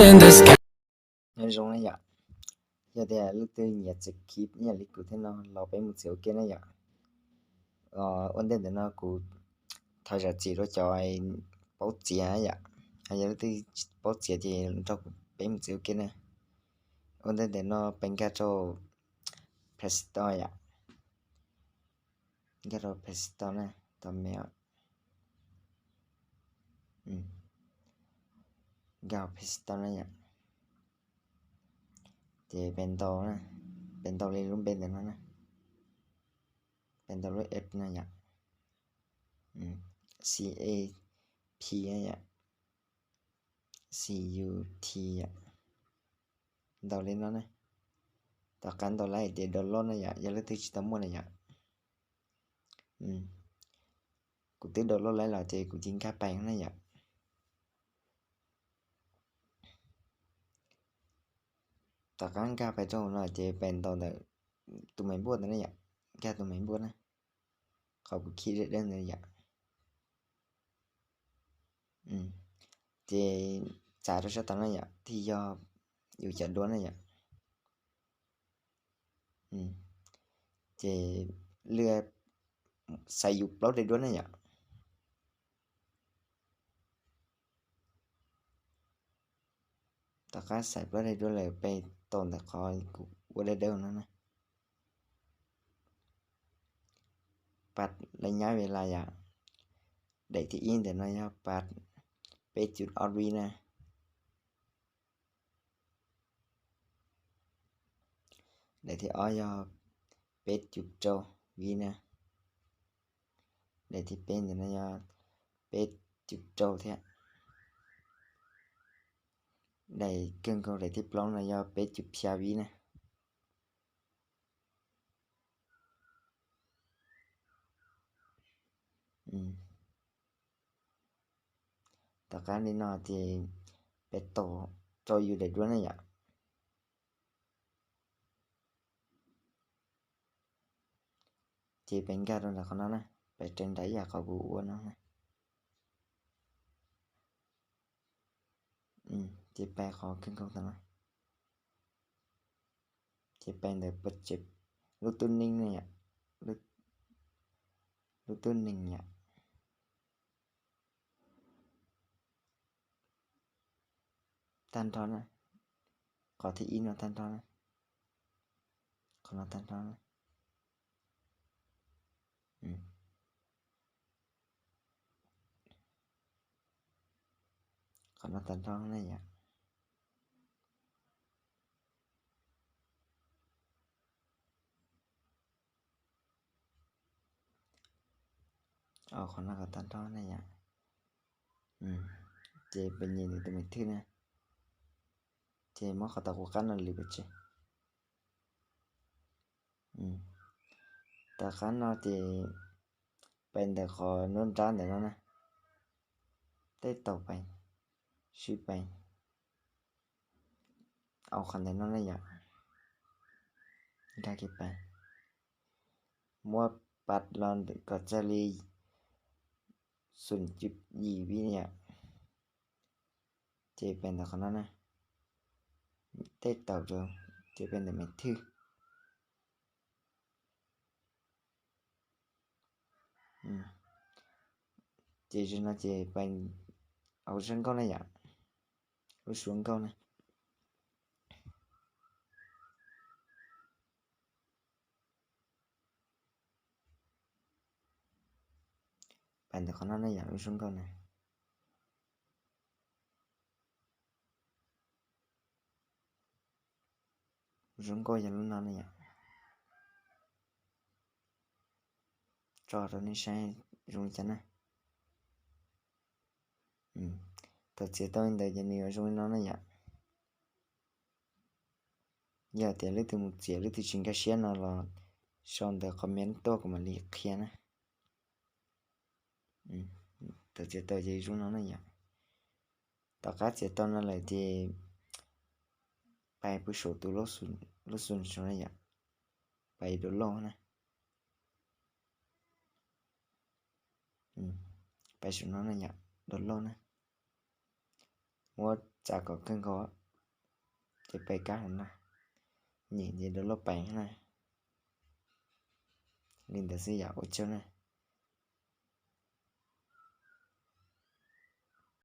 in the sky. Nên rồi này ạ. Giờ thì lúc tôi nhặt sẽ keep nhà lịch của thế nó lò bé một xíu kia này ạ. Ổn định thì nó cũng thời gian chỉ rồi cho ai bảo chia ấy ạ. Giờ lúc tôi bảo chia thì cho bé một xíu kia này. Ổn định thì nó bên cái cho pesto ạ. Cái cho pesto này tầm mèo. Gạo pesto này ạ. Thì bento này. Bento lên luôn bên nó này. Bento với F này ạ. CAP ạ. CUT ạ. Đầu lên nó này. Ta cắn đầu lại để download này ạ. Giờ lấy thứ chỉ tấm mua này ạ. Cụ tiếp download lại là thì cụ chính các bạn này ạ. Ta cắn các bạn trong là thì bạn đầu là tụi mình buồn này ạ. Các tụi mình buồn này. Họ cụ khi đến này ạ. Thì trả cho tao này ạ. Thì do dù chả đuối này ạ. Thì lừa xài dục lót để đuối này ạ. Ta cá xài lót để đuối là bê tồn ta khỏi của đây đâu nữa này. Bắt lấy nhá về là ạ. Để thì in để nó bắt bê chút orbi nè. Để thì ở cho bê chút trâu vì nè. Để thì bên thì nó bê chút trâu thế. Đây cưng câu để thì plong là do bê chút xa vì nè. Tất cả đi nó thì bê tổ cho dù để đuối này ạ. Thì bên kia đó là con nó nè. Bê trên đấy là có vụ của nó nè. Thì bê khó cưng câu thằng nó. Thì bên được bật chip lúc tuning này ạ. Lúc tuning ạ. Tan tròn này. Có thì in nó tan tròn này. Còn nó tan tròn này. Còn nó tan tròn này ạ. Còn nó có tan tròn này ạ. Thì bên nhìn thì tụi mình thứ nè. Thì mất khả tạo của cắn là lì bật chứ. Ta khán nó thì bên để khó nôn trán để nó nè. Tết tàu bên. Suy bên. Khăn để nó này ạ. Ra kịp bên. Mua bát lon có cha ly. Xuân chụp gì bí nhỉ. Thì bên để khó nó nè. Tết tàu rồi. Thì bên để mình thư. Thì cho nó chỉ bên áo sân câu này ạ. Áo xuống câu này. Bạn thì có nó này áo xuống câu này. Xuống câu cho nó này ạ. Cho rồi nó sẽ dùng chân này. Thật sự tôi để cho nhiều dùng nó này ạ. Giờ thì lấy từ một chiếc lấy từ chính cái xe nó là xong để comment to của mình liệt kia nè. Thật sự tôi chỉ dùng nó này ạ. Tất cả sẽ tôi nó lại thì bài bức số từ lúc xuân xuống này ạ. Bài đồ lô nè. Bài số nó này ạ. Đồ lô nè. Mua chả có cân có chỉ bay cá hẳn na nhìn gì đó lốp bánh này nên ta sẽ dạo cho này